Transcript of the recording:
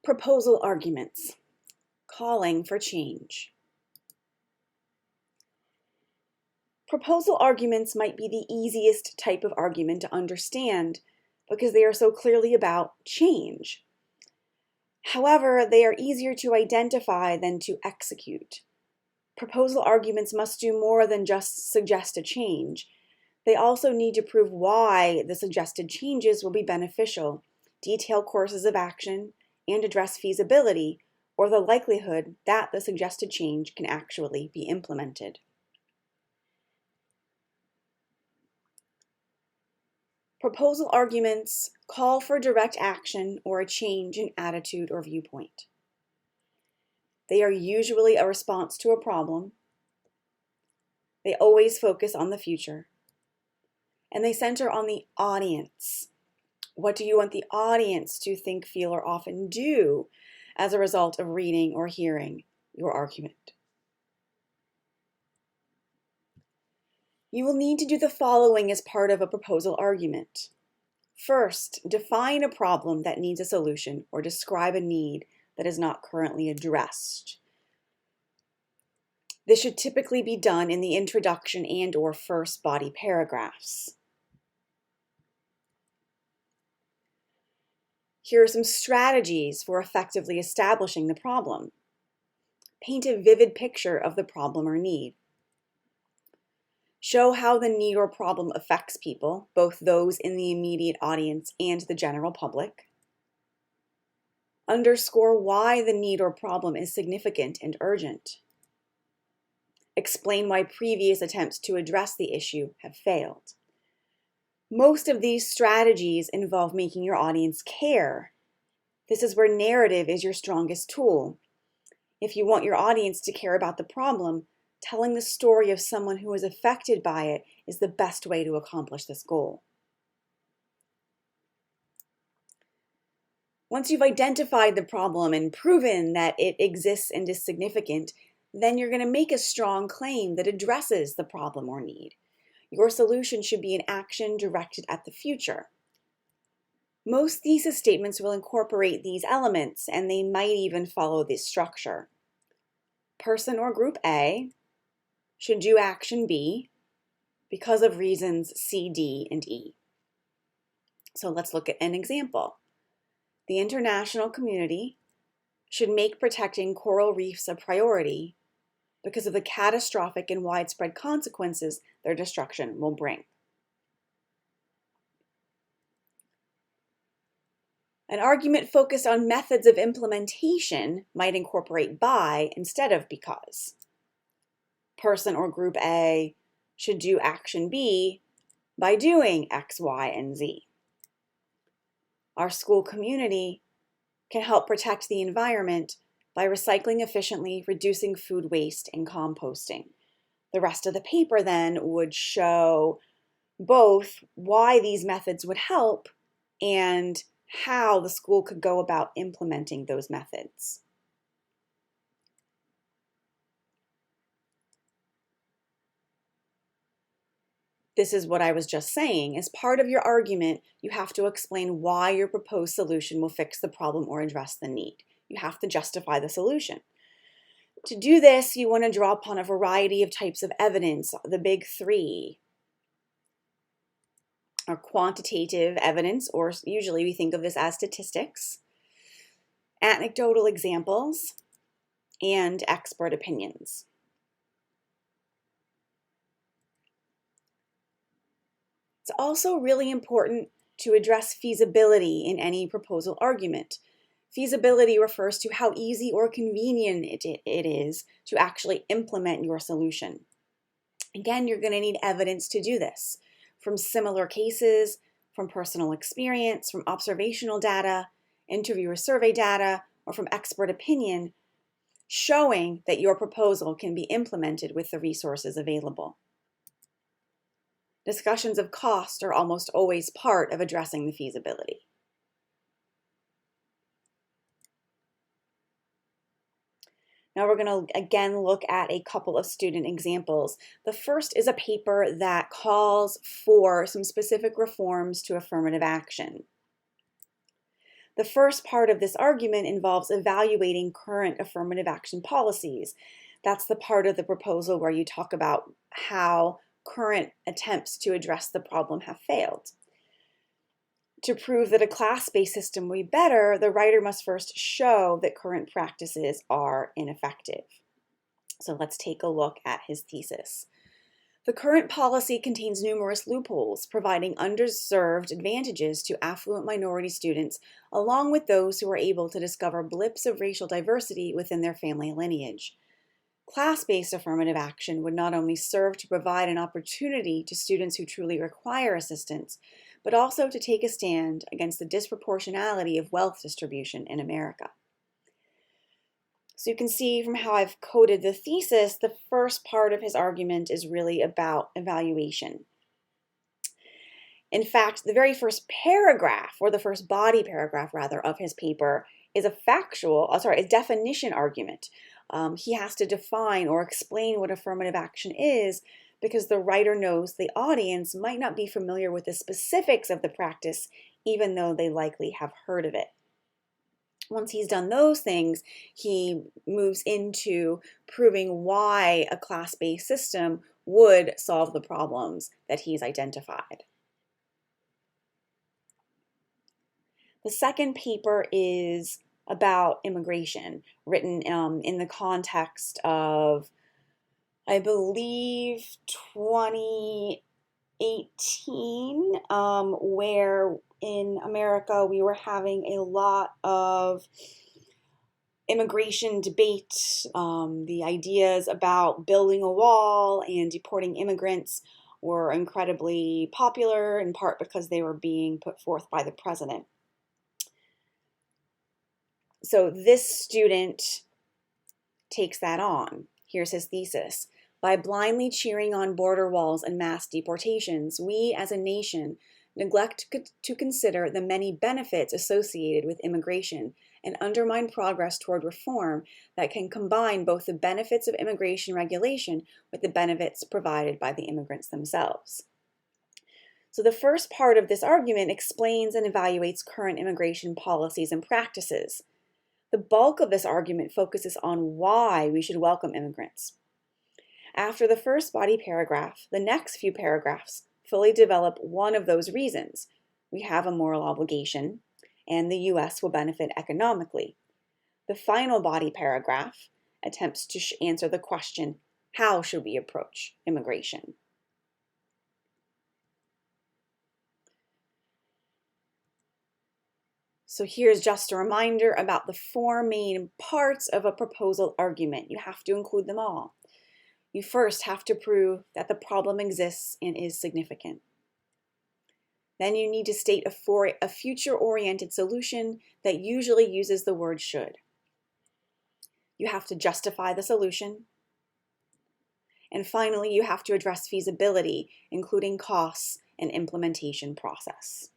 Proposal arguments, calling for change. Proposal arguments might be the easiest type of argument to understand because they are so clearly about change. However, they are easier to identify than to execute. Proposal arguments must do more than just suggest a change. They also need to prove why the suggested changes will be beneficial, detail courses of action, and address feasibility or the likelihood that the suggested change can actually be implemented. Proposal arguments call for direct action or a change in attitude or viewpoint. They are usually a response to a problem. They always focus on the future. And they center on the audience. What do you want the audience to think, feel, or often do as a result of reading or hearing your argument? You will need to do the following as part of a proposal argument. First, define a problem that needs a solution or describe a need that is not currently addressed. This should typically be done in the introduction and/or first body paragraphs. Here are some strategies for effectively establishing the problem. Paint a vivid picture of the problem or need. Show how the need or problem affects people, both those in the immediate audience and the general public. Underscore why the need or problem is significant and urgent. Explain why previous attempts to address the issue have failed. Most of these strategies involve making your audience care. This is where narrative is your strongest tool. If you want your audience to care about the problem, telling the story of someone who is affected by it is the best way to accomplish this goal. Once you've identified the problem and proven that it exists and is significant, then you're going to make a strong claim that addresses the problem or need. Your solution should be an action directed at the future. Most thesis statements will incorporate these elements, and they might even follow this structure. Person or group A should do action B because of reasons C, D, and E. So let's look at an example. The international community should make protecting coral reefs a priority because of the catastrophic and widespread consequences their destruction will bring. An argument focused on methods of implementation might incorporate by instead of because. Person or group A should do action B by doing X, Y, and Z. Our school community can help protect the environment by recycling efficiently, reducing food waste, and composting. The rest of the paper then would show both why these methods would help and how the school could go about implementing those methods. This is what I was just saying. As part of your argument, you have to explain why your proposed solution will fix the problem or address the need. You have to justify the solution. To do this, you want to draw upon a variety of types of evidence. The big three are quantitative evidence, or usually we think of this as statistics, anecdotal examples, and expert opinions. It's also really important to address feasibility in any proposal argument. Feasibility refers to how easy or convenient it is to actually implement your solution. Again, you're going to need evidence to do this, from similar cases, from personal experience, from observational data, interviewer survey data, or from expert opinion, showing that your proposal can be implemented with the resources available. Discussions of cost are almost always part of addressing the feasibility. Now we're going to again look at a couple of student examples. The first is a paper that calls for some specific reforms to affirmative action. The first part of this argument involves evaluating current affirmative action policies. That's the part of the proposal where you talk about how current attempts to address the problem have failed. To prove that a class-based system will be better, the writer must first show that current practices are ineffective. So let's take a look at his thesis. The current policy contains numerous loopholes, providing underserved advantages to affluent minority students, along with those who are able to discover blips of racial diversity within their family lineage. Class-based affirmative action would not only serve to provide an opportunity to students who truly require assistance, but also to take a stand against the disproportionality of wealth distribution in America. So you can see from how I've coded the thesis, the first part of his argument is really about evaluation. In fact, the very first paragraph, or the first body paragraph rather, of his paper is a definition argument. He has to define or explain what affirmative action is because the writer knows the audience might not be familiar with the specifics of the practice, even though they likely have heard of it. Once he's done those things, he moves into proving why a class-based system would solve the problems that he's identified. The second paper is about immigration, written in the context of, I believe, 2018, where in America we were having a lot of immigration debate. The ideas about building a wall and deporting immigrants were incredibly popular, in part because they were being put forth by the president. So this student takes that on. Here's his thesis. By blindly cheering on border walls and mass deportations, we as a nation neglect to consider the many benefits associated with immigration and undermine progress toward reform that can combine both the benefits of immigration regulation with the benefits provided by the immigrants themselves. So the first part of this argument explains and evaluates current immigration policies and practices. The bulk of this argument focuses on why we should welcome immigrants. After the first body paragraph, the next few paragraphs fully develop one of those reasons. We have a moral obligation, and the U.S. will benefit economically. The final body paragraph attempts to answer the question, how should we approach immigration? So here's just a reminder about the four main parts of a proposal argument. You have to include them all. You first have to prove that the problem exists and is significant. Then you need to state a future-oriented solution that usually uses the word should. You have to justify the solution. And finally, you have to address feasibility, including costs and implementation process.